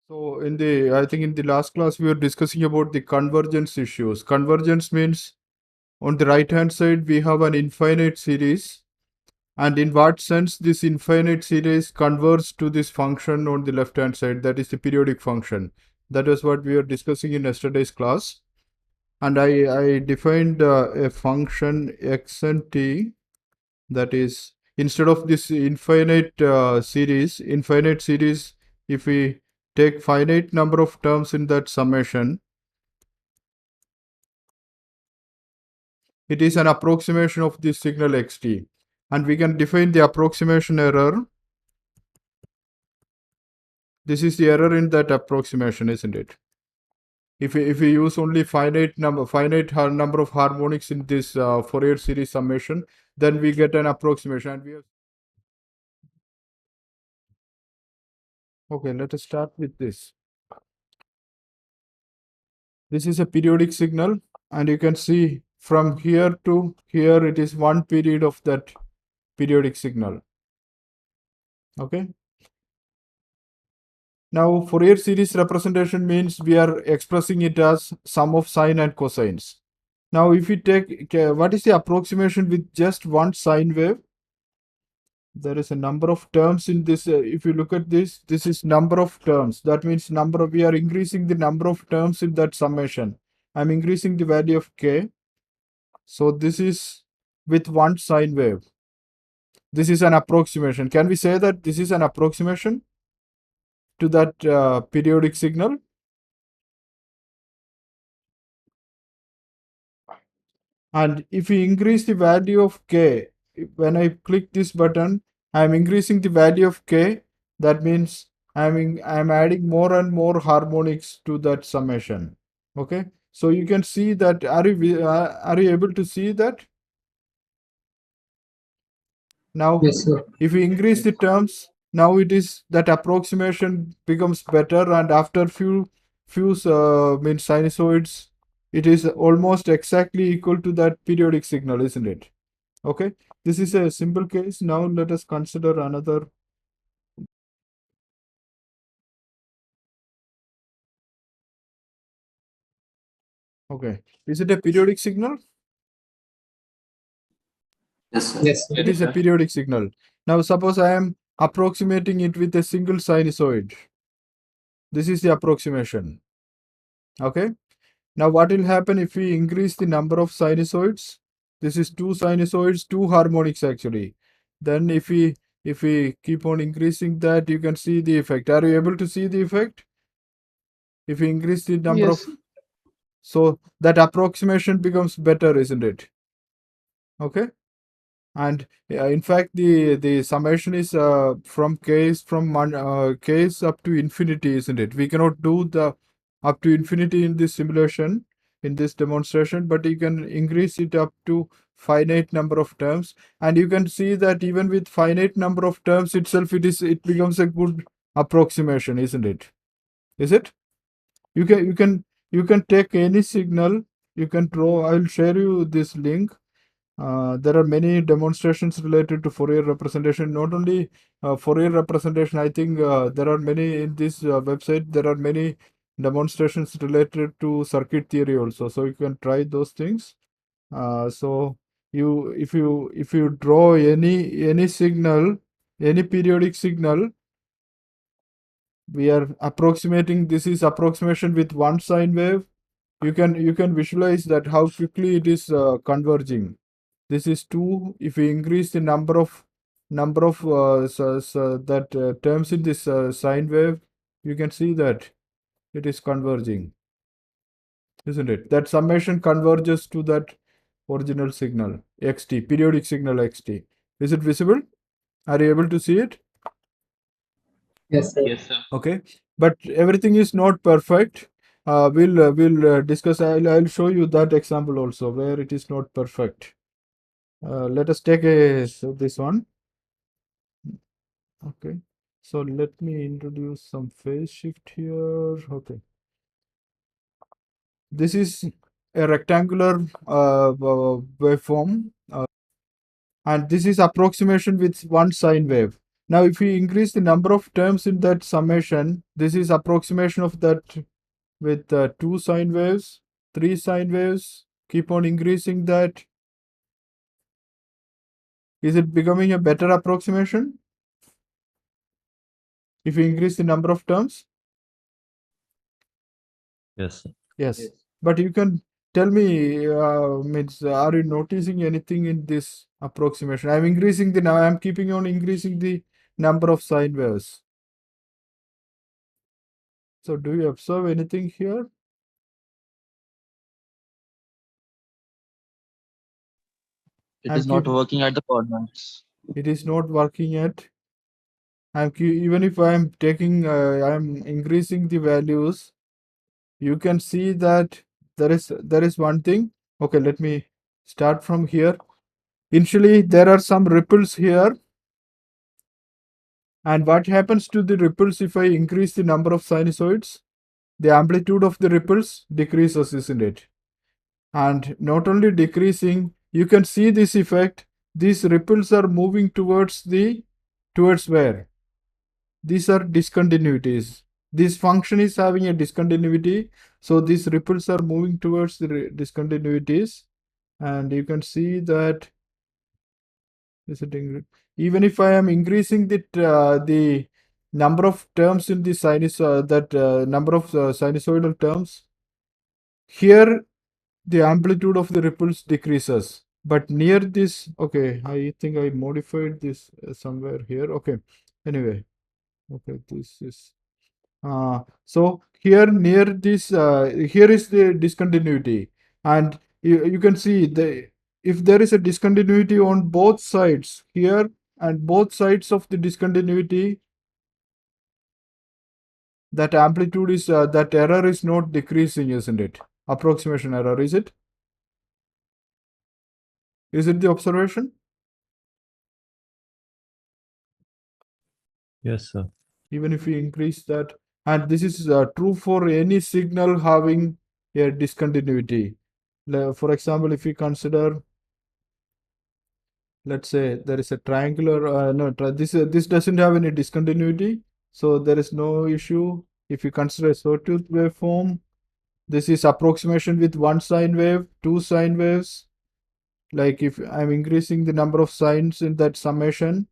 So I think in the last class we were discussing about the convergence issues. Convergence means on the right hand side we have an infinite series, and in what sense this infinite series converges to this function on the left hand side, that is the periodic function. That is what we were discussing in yesterday's class. And I defined a function x and t, that is instead of this infinite series, if we take finite number of terms in that summation, it is an approximation of this signal xt, and we can define the approximation error. This is the error in that approximation, isn't it? If we use only finite number of harmonics in this Fourier series summation, then we get an approximation. And we have... Okay, let us start with this. This is a periodic signal, and you can see from here to here it is one period of that periodic signal. Okay. Now Fourier series representation means we are expressing it as sum of sine and cosines. Now if we take what is the approximation with just one sine wave? There is a number of terms in this. If you look at this is number of terms. That means we are increasing the number of terms in that summation. I'm increasing the value of k. So this is with one sine wave. This is an approximation. Can we say that this is an approximation to that periodic signal? And if we increase the value of k, when I click this button, I'm increasing the value of k. That means I'm adding more and more harmonics to that summation. Okay, so you can see that. Are you able to see that? Now, Yes, sir. if we increase the terms, now it is that approximation becomes better, and after few means sinusoids, it is almost exactly equal to that periodic signal, isn't it? Okay, this is a simple case. Now let us consider another. Okay, is it a periodic signal? Yes, sir. Yes, sir. It is a periodic signal. Now suppose I am approximating it with a single sinusoid. This is the approximation. Okay. Now what will happen if we increase the number of sinusoids? This is two sinusoids, two harmonics actually. Then if we keep on increasing that, you can see the effect. Are you able to see the effect? If we increase the number Yes. of, so that approximation becomes better, isn't it? Okay. And in fact, the summation is from case up to infinity, isn't it? We cannot do the up to infinity in this simulation, in this demonstration, but you can increase it up to finite number of terms, and you can see that even with finite number of terms itself, it becomes a good approximation, isn't it? Is it? You can take any signal, you can draw. I will share you this link. There are many demonstrations related to Fourier representation. Not only Fourier representation, I think there are many in this website. There are many demonstrations related to circuit theory also. So you can try those things. So if you draw any signal, any periodic signal, we are approximating. This is approximation with one sine wave. You can visualize that how quickly it is converging. This is 2. If we increase the number of terms in this sine wave, you can see that it is converging, isn't it? That summation converges to that original signal xt, periodic signal xt. Is it visible? Are you able to see it? Yes, sir. Yes, sir. Okay, but everything is not perfect. We'll discuss. I'll show you that example also where it is not perfect. Let us take this one. Okay, so let me introduce some phase shift here. Okay, this is a rectangular waveform, and this is approximation with one sine wave. Now, if we increase the number of terms in that summation, this is approximation of that with 2 sine waves, 3 sine waves, keep on increasing that. Is it becoming a better approximation if we increase the number of terms? Yes. Yes. But you can tell me, are you noticing anything in this approximation? I'm keeping on increasing the number of sine waves. So do you observe anything here? It is not working at the corners. It is not working yet. Even if I'm I'm increasing the values, you can see that there is one thing. Okay, let me start from here. Initially, there are some ripples here. And what happens to the ripples if I increase the number of sinusoids? The amplitude of the ripples decreases, isn't it? And not only decreasing, you can see this effect. These ripples are moving towards where? These are discontinuities. This function is having a discontinuity. So these ripples are moving towards the discontinuities. And you can see that even if I am increasing the number of terms in the number of sinusoidal terms, here the amplitude of the ripples decreases. But near this, okay, I think I modified this somewhere here. Okay, anyway, okay, this is so here near this here is the discontinuity, and you can see if there is a discontinuity on both sides here and both sides of the discontinuity, that amplitude is that error is not decreasing, isn't it? Approximation error, is it? Is it the observation? Yes, sir. Even if we increase that, and this is true for any signal having a discontinuity. For example, if we consider, let's say there is a triangular, no, this doesn't have any discontinuity, so there is no issue. If you consider a sawtooth waveform, this is approximation with 1 sine wave, 2 sine waves. Like if I'm increasing the number of sines in that summation,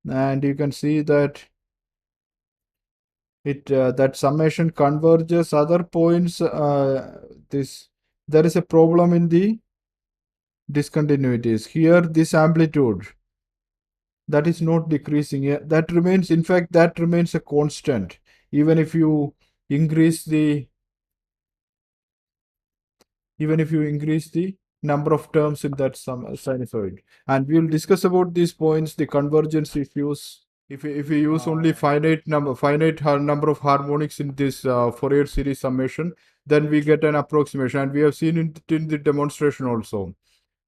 and you can see that that summation converges other points. There is a problem in the discontinuities. Here, this amplitude that is not decreasing. That remains, in fact, that remains a constant. Even if you increase the number of terms in that sinusoid. And we'll discuss about these points, the convergence issues. If we use only finite number of harmonics in this Fourier series summation, then we get an approximation. And we have seen in the demonstration also.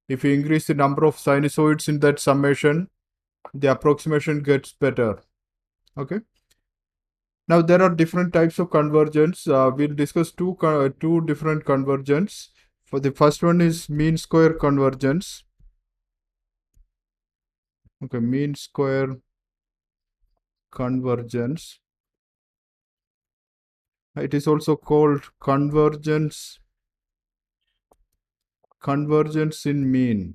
If we increase the number of sinusoids in that summation, the approximation gets better. Okay. Now there are different types of convergence. We'll discuss two different convergence. For the first one is mean square convergence. Okay, mean square convergence. It is also called convergence in mean.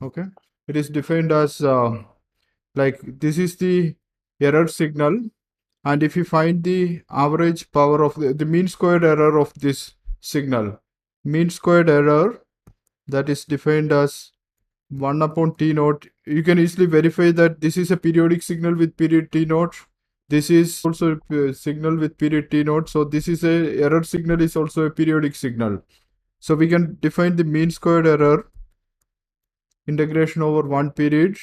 Okay, it is defined as like this is the error signal, and if you find the average power of the mean squared error of this signal, mean squared error, that is defined as 1 upon t naught. You can easily verify that this is a periodic signal with period t naught. This is also a signal with period t naught. So this is a error signal is also a periodic signal. So we can define the mean squared error integration over one period.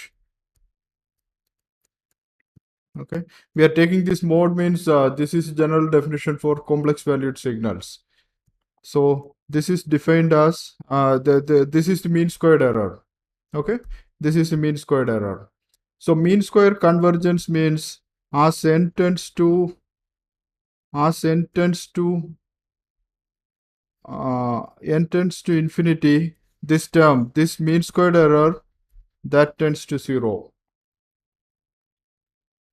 Okay, we are taking this mode means this is general definition for complex valued signals. So this is defined as this is the mean squared error. Okay, this is the mean squared error. So mean square convergence means as n tends to infinity, this term, this mean squared error, that tends to 0.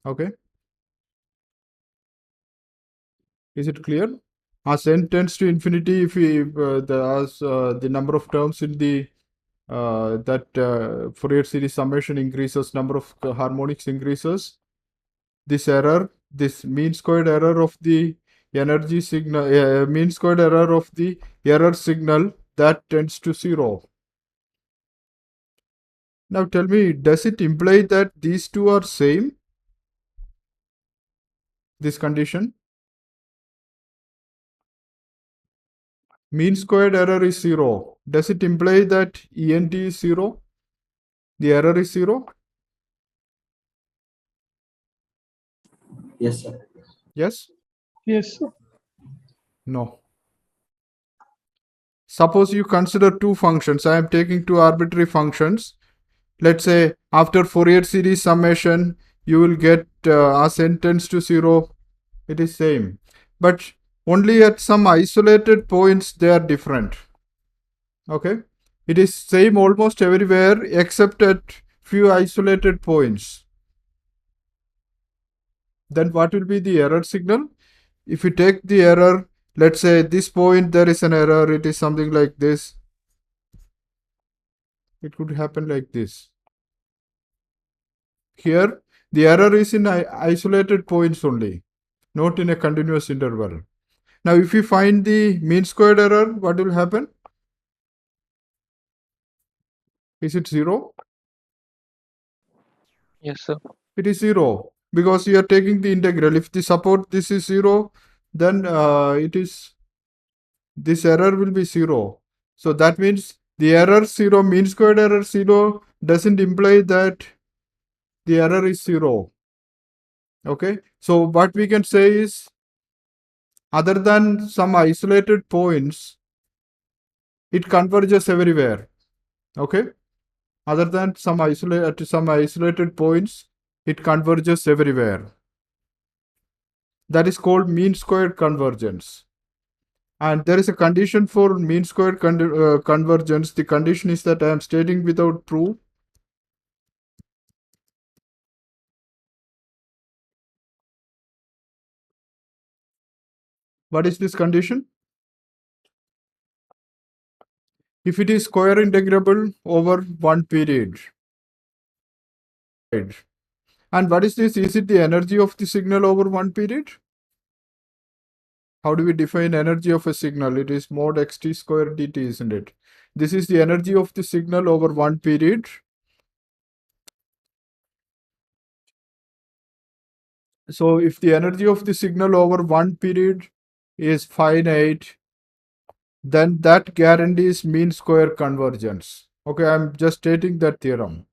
Okay. Is it clear? As n tends to infinity, if we the number of terms in the Fourier series summation increases, number of harmonics increases, this error, this mean squared error of the energy signal, mean squared error of the error signal, that tends to 0. Now tell me, does it imply that these two are same? This condition? Mean squared error is 0. Does it imply that ENT is 0? The error is 0? Yes, sir. Yes? Yes, sir. No. Suppose you consider two functions. I am taking two arbitrary functions. Let's say after Fourier series summation, you will get as n tends to 0, it is same. But only at some isolated points they are different. Okay? It is same almost everywhere except at few isolated points. Then what will be the error signal? If you take the error, let's say this point there is an error, it is something like this. It could happen like this. Here, the error is in isolated points only, not in a continuous interval. Now, if you find the mean squared error, what will happen? Is it 0? Yes, sir. It is 0 because you are taking the integral. If the support this is 0, then this error will be 0. So that means the error 0, mean squared error 0 doesn't imply that the error is 0. Okay. So what we can say is, other than some isolated points, it converges everywhere. Okay. Other than some isolated points, it converges everywhere. That is called mean squared convergence. And there is a condition for mean squared convergence. The condition is that I am stating without proof. What is this condition? If it is square integrable over one period. And what is this? Is it the energy of the signal over one period? How do we define energy of a signal? It is mod xt square dt, isn't it? This is the energy of the signal over one period. So if the energy of the signal over one period is finite, then that guarantees mean square convergence. Okay, I'm just stating that theorem.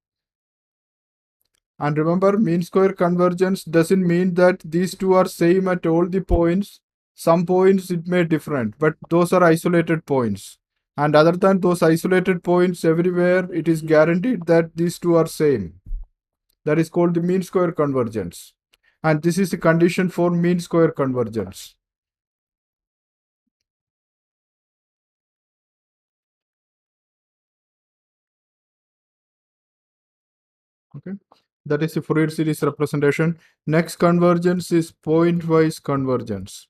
And remember, mean square convergence doesn't mean that these two are same at all the points. Some points it may different, but those are isolated points. And other than those isolated points, everywhere it is guaranteed that these two are same. That is called the mean square convergence. And this is the condition for mean square convergence. Okay, that is the Fourier series representation. Next convergence is point-wise convergence.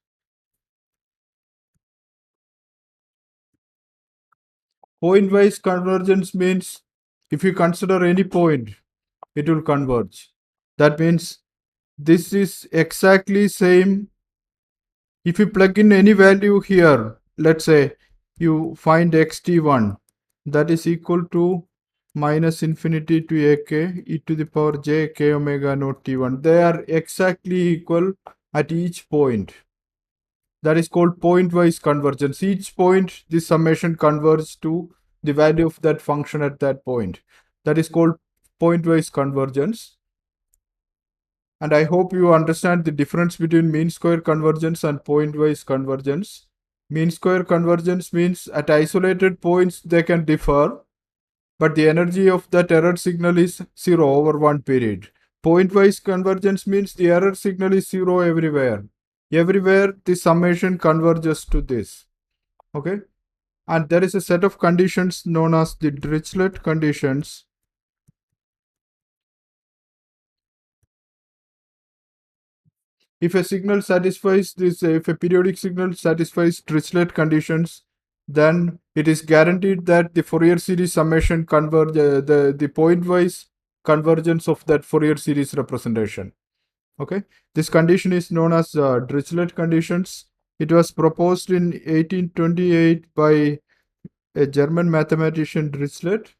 Point-wise convergence means if you consider any point, it will converge. That means this is exactly same. If you plug in any value here, let's say you find xt1, that is equal to minus infinity to ak e to the power j k omega naught t1. They are exactly equal at each point. That is called point-wise convergence. Each point, this summation converges to the value of that function at that point. That is called point-wise convergence. And I hope you understand the difference between mean square convergence and point-wise convergence. Mean square convergence means at isolated points they can differ, but the energy of that error signal is 0 over one period. Point-wise convergence means the error signal is 0 everywhere. Everywhere the summation converges to this. Okay? And there is a set of conditions known as the Dirichlet conditions. if a signal satisfies this, if a periodic signal satisfies Dirichlet conditions, then it is guaranteed that the Fourier series summation converge the pointwise convergence of that Fourier series representation. Okay, this condition is known as Dirichlet conditions. It was proposed in 1828 by a German mathematician Dirichlet.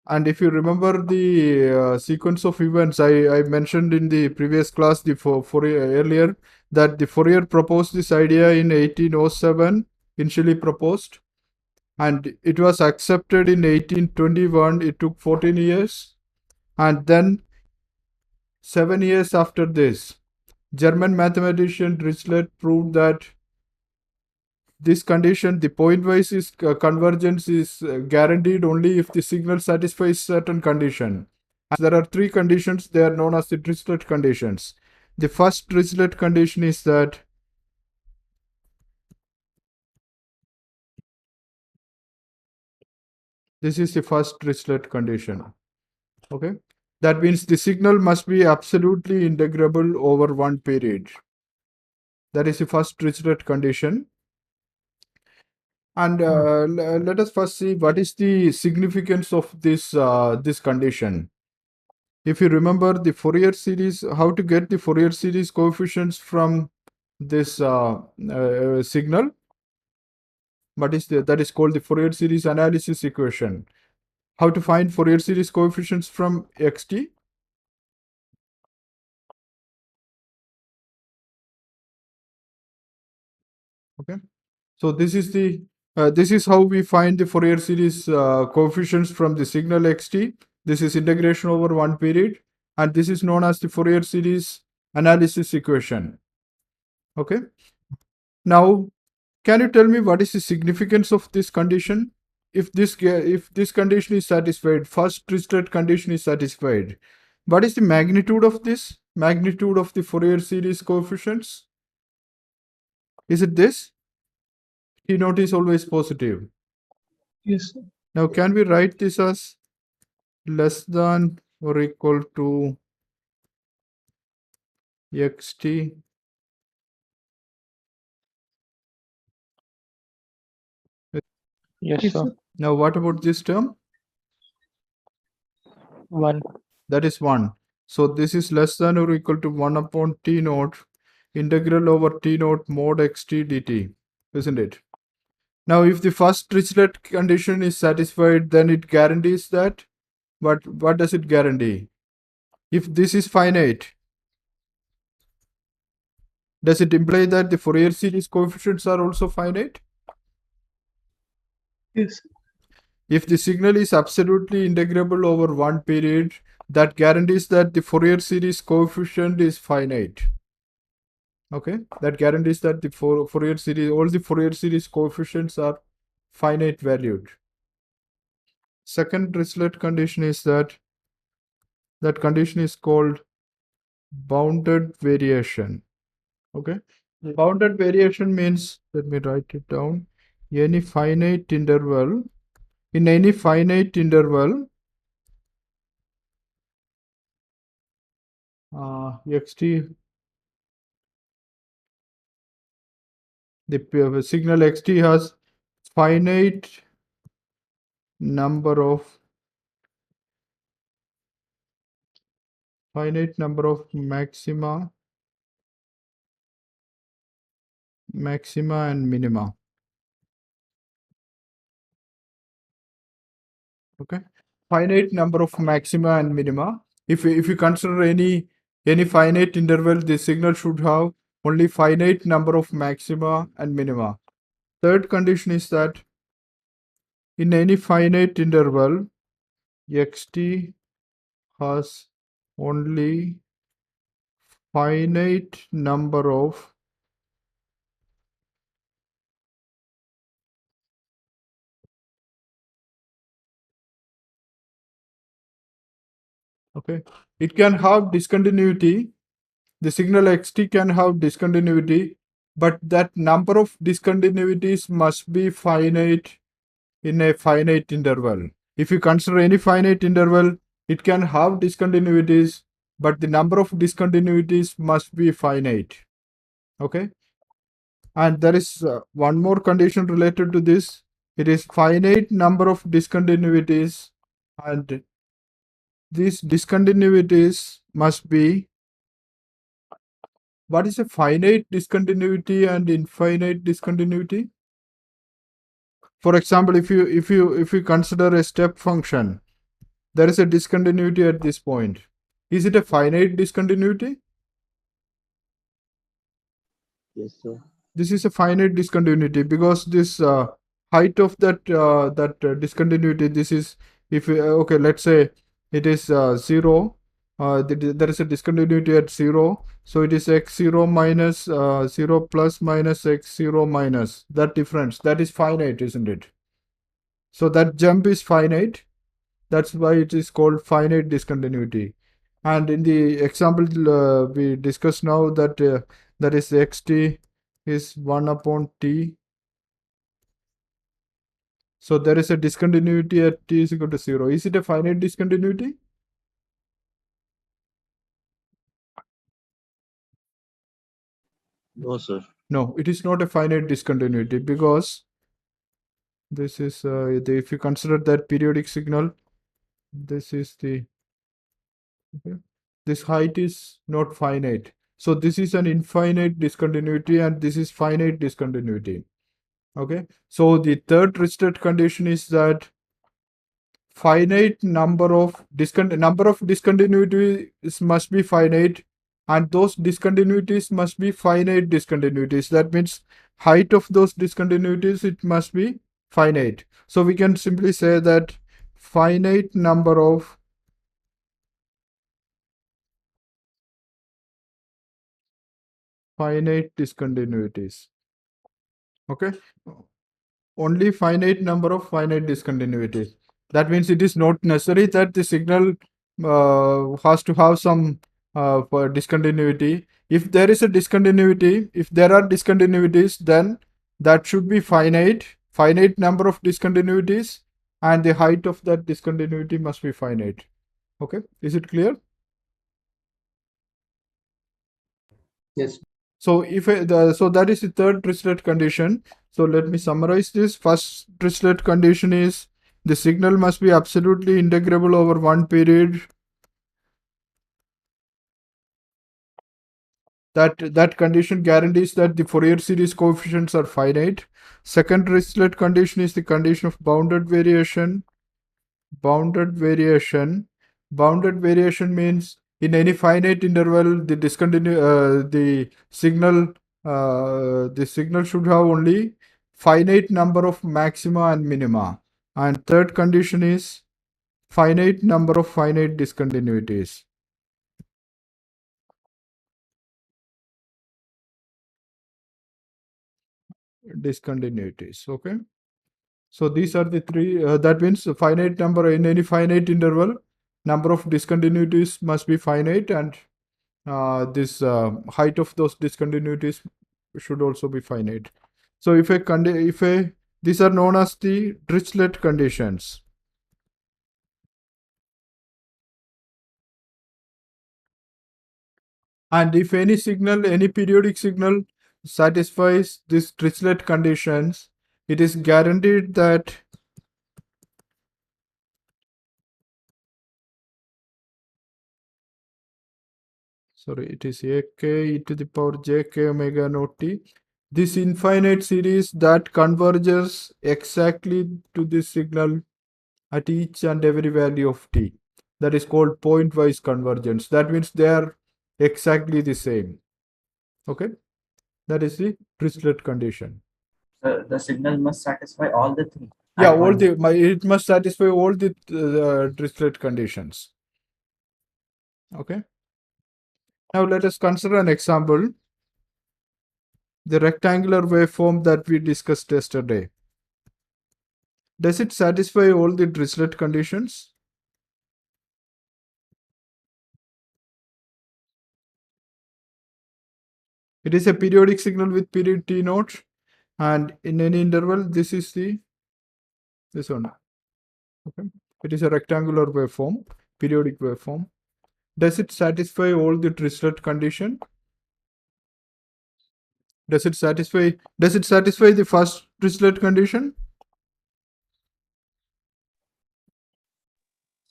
And if you remember the sequence of events, I mentioned in the previous class, the Fourier earlier, that the Fourier proposed this idea in 1807, initially proposed, and it was accepted in 1821. It took 14 years, and then 7 years after this, German mathematician Dirichlet proved that this condition, the pointwise convergence is guaranteed only if the signal satisfies certain condition. And there are 3 conditions. They are known as the Dirichlet conditions. The first Dirichlet condition is that this is the first Dirichlet condition. Okay, that means the signal must be absolutely integrable over one period. That is the first Dirichlet condition. And let us first see what is the significance of this this condition. If you remember the Fourier series, how to get the Fourier series coefficients from this signal, that is called the Fourier series analysis equation. How to find Fourier series coefficients from xt? Okay, so this is how we find the Fourier series coefficients from the signal xt. This is integration over one period, and this is known as the Fourier series analysis equation. Okay, now can you tell me what is the significance of this condition? If this condition is satisfied, first Dirichlet condition is satisfied, what is the magnitude of this? Magnitude of the Fourier series coefficients? Is it this? T naught is always positive. Yes, sir. Now, can we write this as less than or equal to xt? Yes, Yes, sir. sir. Now, what about this term? 1. That is 1. So, this is less than or equal to 1 upon T naught integral over T naught mod xt dt, isn't it? Now, if the first Dirichlet condition is satisfied, then it guarantees that. But what does it guarantee? If this is finite, does it imply that the Fourier series coefficients are also finite? Yes, sir. If the signal is absolutely integrable over one period, that guarantees that the Fourier series coefficient is finite. Okay, that guarantees that the Fourier series, all the Fourier series coefficients are finite valued. Second Dirichlet condition is that condition is called bounded variation. Okay, bounded variation means, let me write it down, any finite interval, in any finite interval, xt, the signal xt has finite number of maxima and minima. Okay, finite number of maxima and minima. If you consider any finite interval, the signal should have only finite number of maxima and minima. Third condition is that in any finite interval, xt has only finite number of okay, it can have discontinuity. The signal xt can have discontinuity, but that number of discontinuities must be finite in a finite interval. If you consider any finite interval, it can have discontinuities, but the number of discontinuities must be finite. Okay. And there is one more condition related to this. It is finite number of discontinuities, and these discontinuities must be, what is a finite discontinuity and infinite discontinuity? For example, if you consider a step function, there is a discontinuity at this point. Is it a finite discontinuity? Yes, sir. This is a finite discontinuity because this height of that discontinuity, this is, if okay, let's say it is 0, there is a discontinuity at 0, so it is x0 minus 0 plus minus x0 minus, that difference, that is finite, isn't it? So that jump is finite. That's why it is called finite discontinuity. And in the example we discussed now, that that is xt is 1 upon t. So there is a discontinuity at t is equal to 0. Is it a finite discontinuity? No, sir. No, it is not a finite discontinuity because this is, if you consider that periodic signal, this is the, okay, this height is not finite. So this is an infinite discontinuity and this is finite discontinuity. Okay, so the third restricted condition is that finite number of discontinuities must be finite, and those discontinuities must be finite discontinuities. That means height of those discontinuities, it must be finite. So we can simply say that finite number of finite discontinuities. Okay, only finite number of finite discontinuities. That means it is not necessary that the signal has to have some for discontinuity. If there is a discontinuity, if there are discontinuities, then that should be finite number of discontinuities, and the height of that discontinuity must be finite. Okay, is it clear? Yes. So so that is the third Dirichlet condition. So let me summarize this. First Dirichlet condition is the signal must be absolutely integrable over one period. That condition guarantees that the Fourier series coefficients are finite. Second Dirichlet condition is the condition of bounded variation. Bounded variation. Bounded variation means in any finite interval, the signal should have only finite number of maxima and minima. And third condition is finite number of finite discontinuities. Okay. So these are the three, that means a finite number in any finite interval, number of discontinuities must be finite, and this height of those discontinuities should also be finite. So these are known as the Dirichlet conditions. And if any signal, any periodic signal satisfies these Dirichlet conditions, it is guaranteed that it is ak e to the power jk omega naught t. This infinite series that converges exactly to this signal at each and every value of t. That is called point-wise convergence. That means they are exactly the same. Okay, that is the Dirichlet condition. The signal must satisfy all the three. Yeah, at once. it must satisfy all the Dirichlet conditions. Okay. Now let us consider an example. The rectangular waveform that we discussed yesterday. Does it satisfy all the Dirichlet conditions? It is a periodic signal with period t naught, and in any interval, this one. Okay, it is a rectangular waveform, periodic waveform. Does it satisfy all the Dirichlet condition? Does it satisfy the first Dirichlet condition?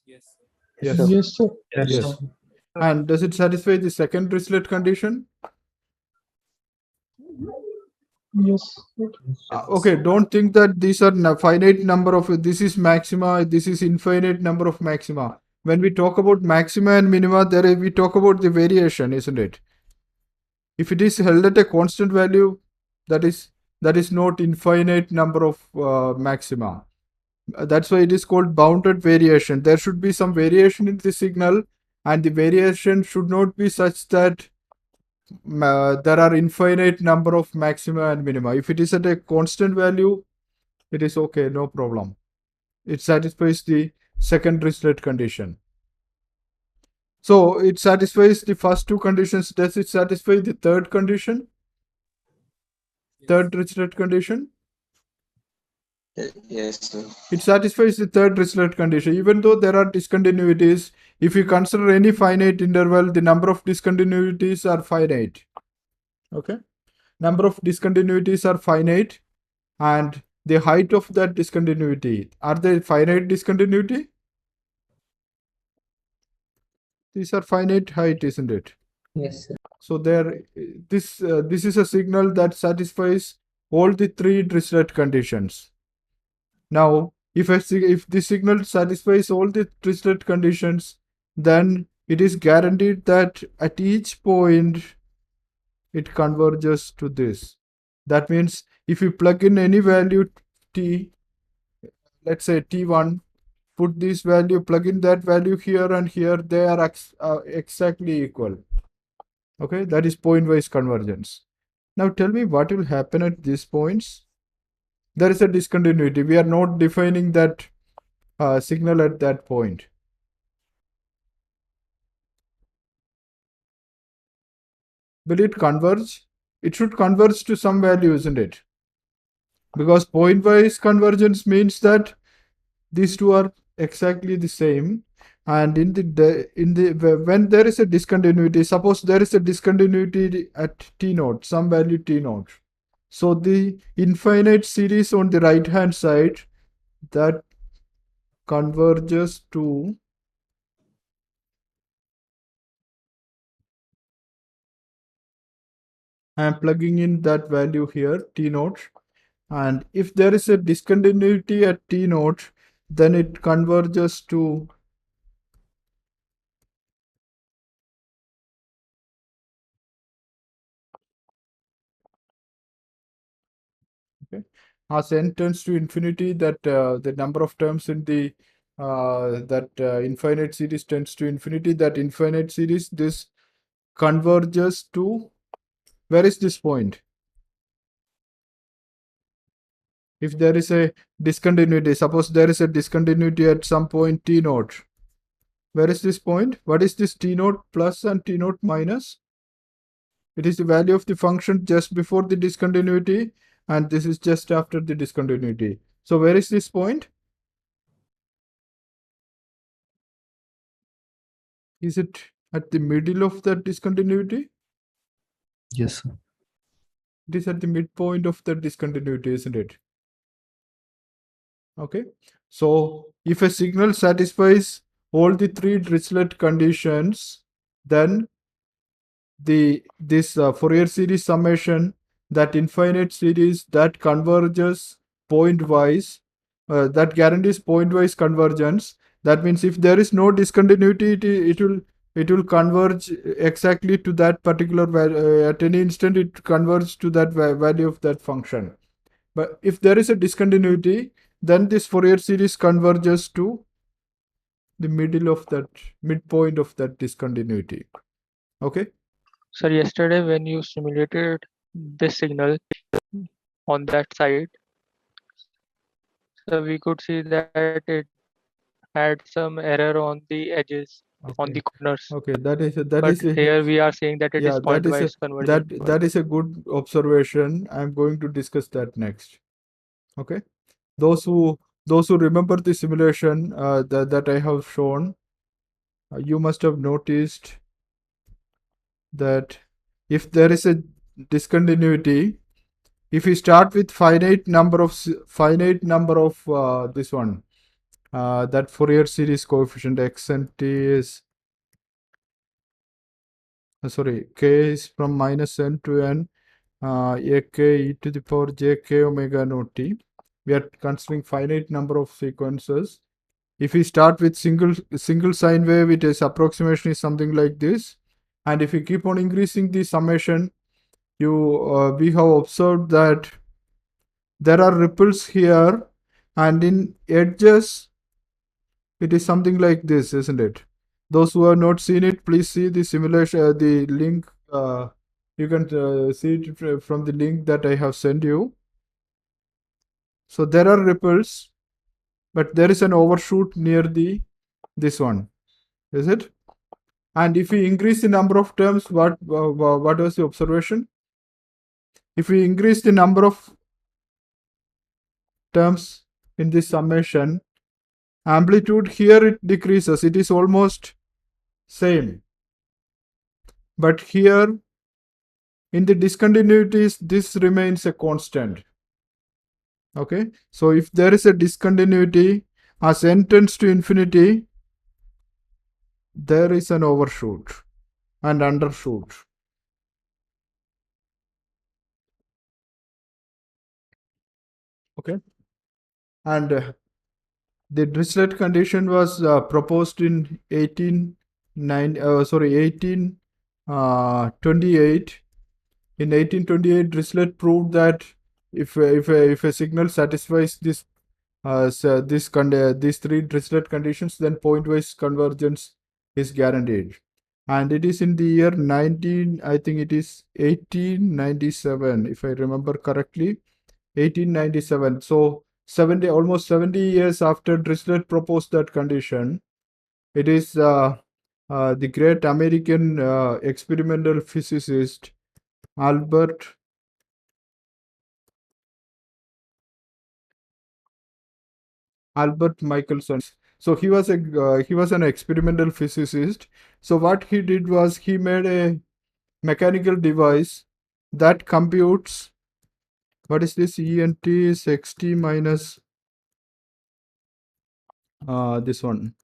Yes. Yes. Yes, sir. Yes. And does it satisfy the second Dirichlet condition? Yes. Okay, don't think that these are finite number of, this is maxima, this is infinite number of maxima. When we talk about maxima and minima, we talk about the variation, isn't it? If it is held at a constant value, that is not infinite number of maxima. That's why it is called bounded variation. There should be some variation in the signal, and the variation should not be such that there are infinite number of maxima and minima. If it is at a constant value, it is okay, no problem. It satisfies the second Dirichlet condition. So it satisfies the first two conditions. Does it satisfy the third condition? Third Dirichlet condition? Yes, sir. It satisfies the third Dirichlet condition. Even though there are discontinuities, if you consider any finite interval, the number of discontinuities are finite. Okay? Number of discontinuities are finite, and the height of that discontinuity, are they finite discontinuity? These are finite height, isn't it? Yes, sir. So this is a signal that satisfies all the three Dirichlet conditions. Now, if this signal satisfies all the Dirichlet conditions, then it is guaranteed that at each point it converges to this. That means if you plug in any value t, let's say t1, put this value, plug in that value here and here, they are exactly equal. Okay, that is point-wise convergence. Now tell me what will happen at these points. There is a discontinuity. We are not defining that signal at that point. Will it converge? It should converge to some value, isn't it? Because point-wise convergence means that these two are exactly the same. And when there is a discontinuity, suppose there is a discontinuity at t naught, some value t naught. So the infinite series on the right hand side that converges to I am plugging in that value here, t naught. And if there is a discontinuity at t naught, then it converges to as n tends to infinity, that the number of terms in the infinite series tends to infinity, that infinite series, this converges to, where is this point? If there is a discontinuity, suppose there is a discontinuity at some point t naught, where is this point? What is this t naught plus and t naught minus? It is the value of the function just before the discontinuity, and this is just after the discontinuity. So where is this point? Is it at the middle of that discontinuity? Yes, sir. It is at the midpoint of that discontinuity, isn't it? Okay. So if a signal satisfies all the three Dirichlet conditions, then this Fourier series summation, that infinite series that converges pointwise, that guarantees pointwise convergence. That means if there is no discontinuity, it will converge exactly to that particular value. At any instant, it converges to that value of that function. But if there is a discontinuity, then this Fourier series converges to the middle of that midpoint of that discontinuity. Okay. Sir, yesterday when you simulated this signal on that side, so we could see that it had some error on the edges, on the corners. Okay, that is But here we are saying that it is pointwise convergent. that is a good observation. I'm going to discuss that next. Okay, those who remember the simulation that I have shown, you must have noticed that if there is a discontinuity, if we start with finite number of this one, that Fourier series coefficient x and t is k is from minus n to n, ak e to the power j k omega naught t. We are considering finite number of sequences. If we start with single sine wave, its approximation is something like this. And if we keep on increasing the summation, we have observed that there are ripples here, and in edges, it is something like this, isn't it? Those who have not seen it, please see the simulation, the link. You can see it from the link that I have sent you. So there are ripples, but there is an overshoot near this one, is it? And if we increase the number of terms, what was the observation? If we increase the number of terms in this summation, amplitude here it decreases. It is almost same. But here in the discontinuities, this remains a constant. Okay. So if there is a discontinuity, as n tends to infinity, there is an overshoot and undershoot. Okay. And the Dirichlet condition was proposed in 1828. In 1828, Dirichlet proved that if a signal satisfies these three Dirichlet conditions, then pointwise convergence is guaranteed. And it is in the year 1897, if I remember correctly, 1897. So almost 70 years after Dirichlet proposed that condition, it is the great American experimental physicist Albert Michelson. So he was an experimental physicist. So what he did was he made a mechanical device that computes, what is this? ENT is xt minus this one.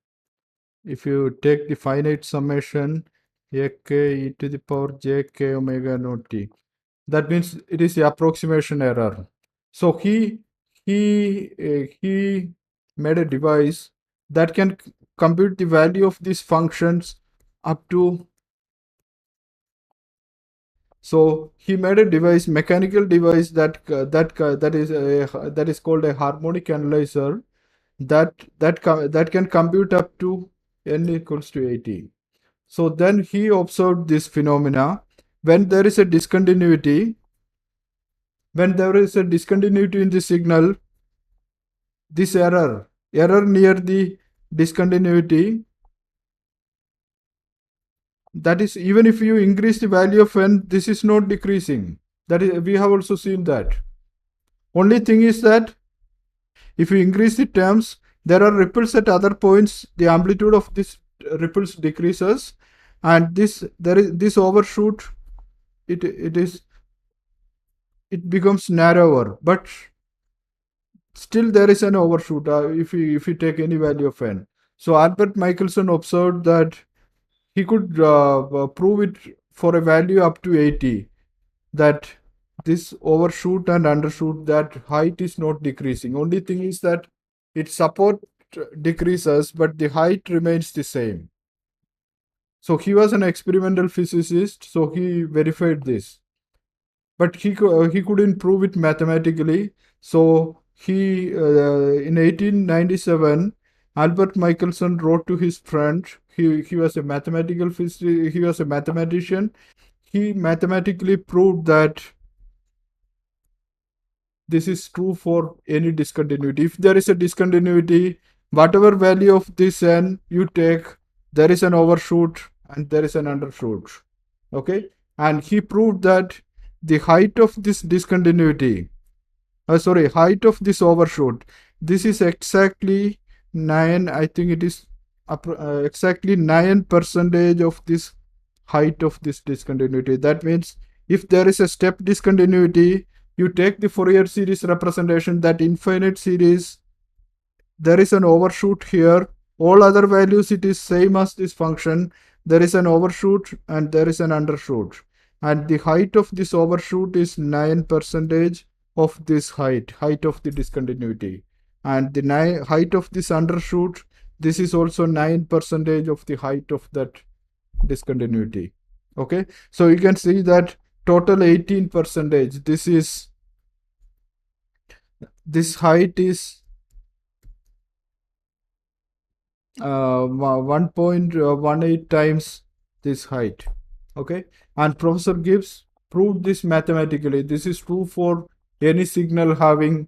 If you take the finite summation ak e to the power j k omega naught t, that means it is the approximation error. So he made a device that can compute the value of these functions up to. So he made a device, mechanical device that is called a harmonic analyzer that can compute up to n equals to 80. So then he observed this phenomena. When there is a discontinuity, in the signal, this error near the discontinuity, that is, even if you increase the value of n, this is not decreasing. That is, we have also seen that. Only thing is that if you increase the terms, there are ripples at other points. The amplitude of this ripples decreases, and this overshoot. It becomes narrower, but still there is an overshoot if you take any value of n. So Albert Michelson observed that he could prove it for a value up to 80, that this overshoot and undershoot, that height is not decreasing. Only thing is that its support decreases, but the height remains the same. So he was an experimental physicist, so he verified this. But he couldn't prove it mathematically. So he in 1897, Albert Michelson wrote to his friend. He was a mathematical physicist. He was a mathematician. He mathematically proved that this is true for any discontinuity. If there is a discontinuity, whatever value of this n you take, there is an overshoot and there is an undershoot. Okay, and he proved that the height of this discontinuity, height of this overshoot, this is exactly 9. I think it is exactly 9% of this height of this discontinuity. That means if there is a step discontinuity, you take the Fourier series representation, that infinite series, there is an overshoot here. All other values, it is same as this function. There is an overshoot and there is an undershoot. And the height of this overshoot is 9% of this height of the discontinuity. And the height of this undershoot, this is also 9% of the height of that discontinuity. Okay, so you can see that total 18%. This height is 1.18 times this height. Okay, and Professor Gibbs proved this mathematically. This is true for any signal having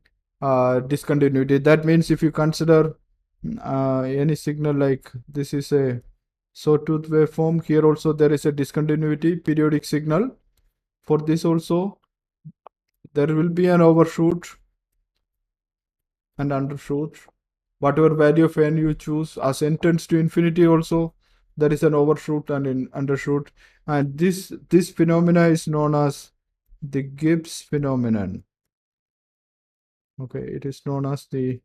discontinuity. That means if you consider any signal like this is a sawtooth waveform, here also there is a discontinuity periodic signal. For this also there will be an overshoot and undershoot. Whatever value of n you choose, as n tends to infinity also, there is an overshoot and an undershoot. And this phenomena is known as the Gibbs phenomenon. Okay, it is known as the